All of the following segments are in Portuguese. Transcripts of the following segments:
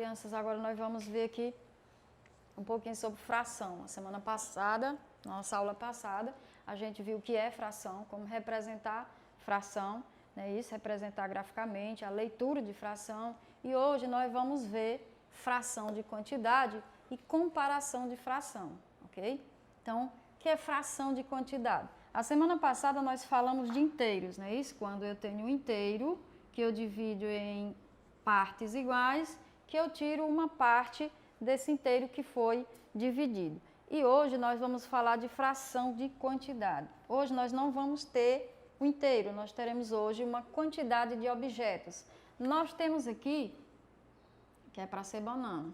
crianças, agora nós vamos ver aqui um pouquinho sobre fração. A semana passada, nossa aula passada, a gente viu o que é fração, como representar fração, né? Isso, representar graficamente, a leitura de fração. E hoje nós vamos ver fração de quantidade e comparação de fração, ok? Então, o que é fração de quantidade? A semana passada nós falamos de inteiros, não é isso? Quando eu tenho um inteiro, que eu divido em partes iguais, que eu tiro uma parte desse inteiro que foi dividido. E hoje nós vamos falar de fração de quantidade. Hoje nós não vamos ter o inteiro, nós teremos hoje uma quantidade de objetos. Nós temos aqui, que é para ser banana,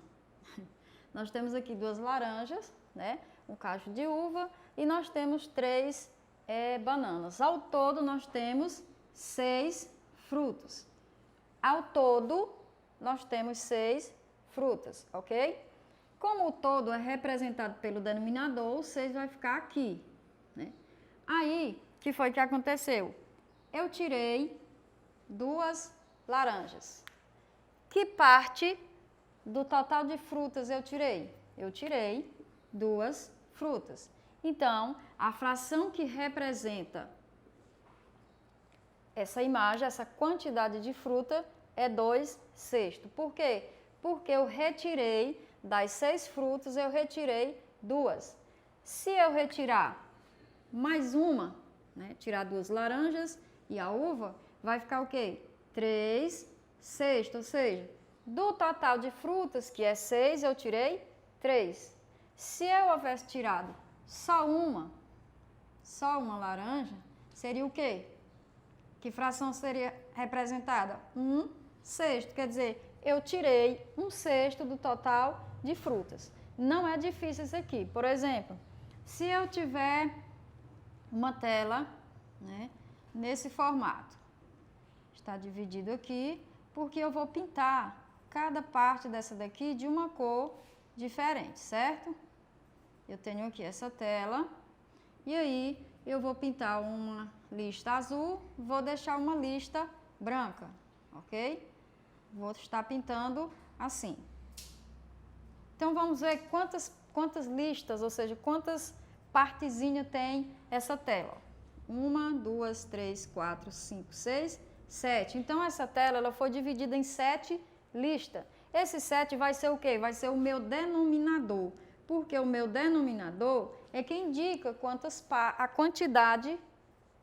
nós temos aqui 2 laranjas, né? Um cacho de uva e nós temos 3 bananas. Ao todo nós temos 6 frutos. Ao todo nós temos 6 frutas, ok? Como o todo é representado pelo denominador, o 6 vai ficar aqui, né? Aí, o que foi que aconteceu? Eu tirei 2 laranjas. Que parte do total de frutas eu tirei? Eu tirei 2 frutas. Então, a fração que representa essa imagem, essa quantidade de fruta, é 2/6. Por quê? Porque eu retirei das 6 frutas, eu retirei 2. Se eu retirar mais uma, né, tirar 2 laranjas e a uva, vai ficar o quê? 3/6, ou seja, do total de frutas, que é 6, eu tirei 3. Se eu houvesse tirado só uma laranja, seria o quê? Que fração seria representada? 1/6, quer dizer, eu tirei 1/6 do total de frutas. Não é difícil isso aqui. Por exemplo, se eu tiver uma tela, né, nesse formato, está dividido aqui, porque eu vou pintar cada parte dessa daqui de uma cor diferente, certo? Eu tenho aqui essa tela, e aí eu vou pintar uma lista azul, vou deixar uma lista branca, ok? Vou estar pintando assim. Então, vamos ver quantas listas, ou seja, quantas partezinhas tem essa tela. 1, 2, 3, 4, 5, 6, 7. Então, essa tela ela foi dividida em 7 listas. Esse 7 vai ser o quê? Vai ser o meu denominador. Porque o meu denominador é que indica a quantidade,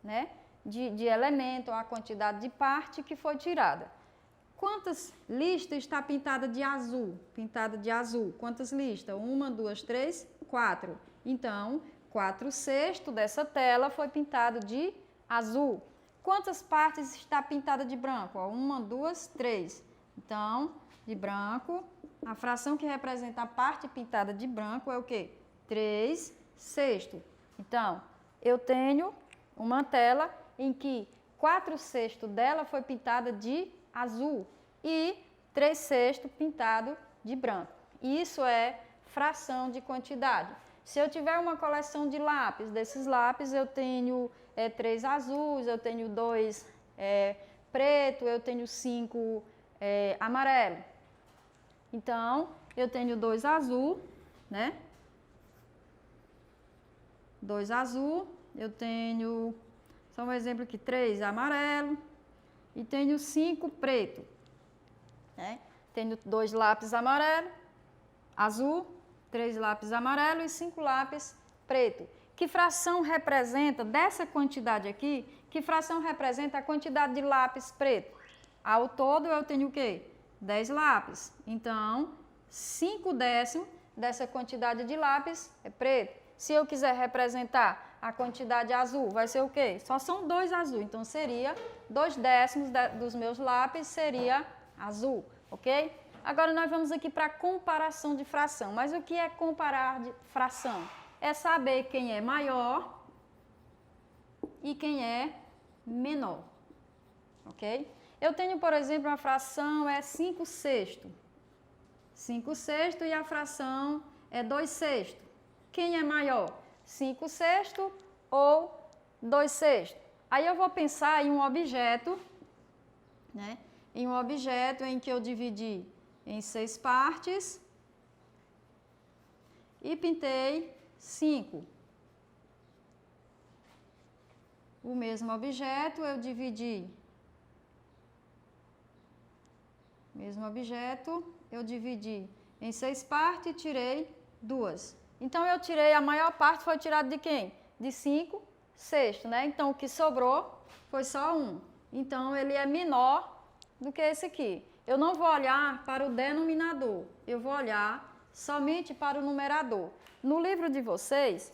né, de elemento, a quantidade de parte que foi tirada. Quantas listas está pintada de azul? Pintada de azul. Quantas listas? 1, 2, 3, 4. Então, 4/6 dessa tela foi pintado de azul. Quantas partes está pintada de branco? 1, 2, 3. Então, de branco, a fração que representa a parte pintada de branco é o quê? 3/6. Então, eu tenho uma tela em que 4/6 dela foi pintada de azul e 3/6 pintado de branco. Isso é fração de quantidade. Se eu tiver uma coleção de lápis, desses lápis eu tenho 3 azuis, eu tenho 2 preto, eu tenho 5 amarelo. Então, eu tenho 2 azul, né? 2 azul, eu tenho, só um exemplo aqui, 3 amarelo e tenho 5 preto, né? Tenho 2 lápis amarelo, azul, 3 lápis amarelo e 5 lápis preto. Que fração representa dessa quantidade aqui? Que fração representa a quantidade de lápis preto? Ao todo eu tenho o quê? 10 lápis. Então, 5/10 dessa quantidade de lápis é preto. Se eu quiser representar a quantidade azul, vai ser o quê? Só são 2 azul. Então, seria 2/10 dos meus lápis seria azul, ok? Agora, nós vamos aqui para a comparação de fração. Mas o que é comparar de fração? É saber quem é maior e quem é menor, ok? Eu tenho, por exemplo, uma fração é 5/6. 5/6 e a fração é 2/6. Quem é maior? 5/6 ou 2/6? Aí eu vou pensar em um objeto, né? Em um objeto em que eu dividi em 6 partes e pintei 5. O mesmo objeto eu dividi. Em 6 partes e tirei 2. Então, eu tirei, a maior parte foi tirada de quem? De 5 sextos, né? Então, o que sobrou foi só 1. Então, ele é menor do que esse aqui. Eu não vou olhar para o denominador, eu vou olhar somente para o numerador. No livro de vocês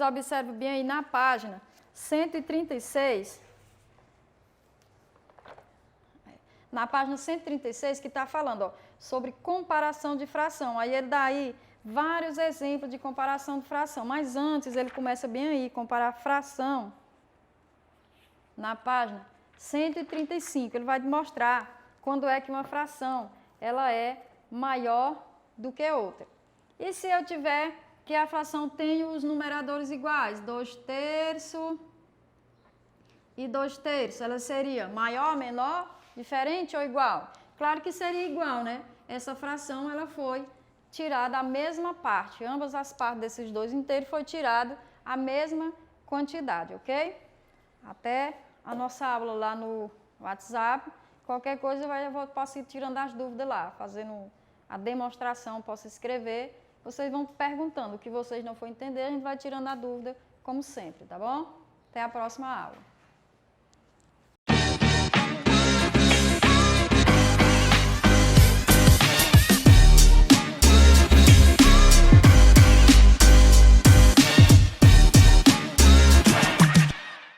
observam bem aí na página 136, na página 136 que está falando, ó, sobre comparação de fração. Aí ele dá aí vários exemplos de comparação de fração, mas antes ele começa bem aí, comparar fração, na página 135, ele vai mostrar quando é que uma fração ela é maior do que outra. E se eu tiver que a fração tem os numeradores iguais, 2/3 e 2/3, ela seria maior, menor, diferente ou igual? Claro que seria igual, né? Essa fração ela foi tirada a mesma parte, ambas as partes desses dois inteiros foi tirada a mesma quantidade, ok? Até a nossa aula lá no WhatsApp, qualquer coisa eu posso ir tirando as dúvidas lá, fazendo a demonstração, posso escrever, vocês vão perguntando o que vocês não for entender, a gente vai tirando a dúvida, como sempre, tá bom? Até a próxima aula.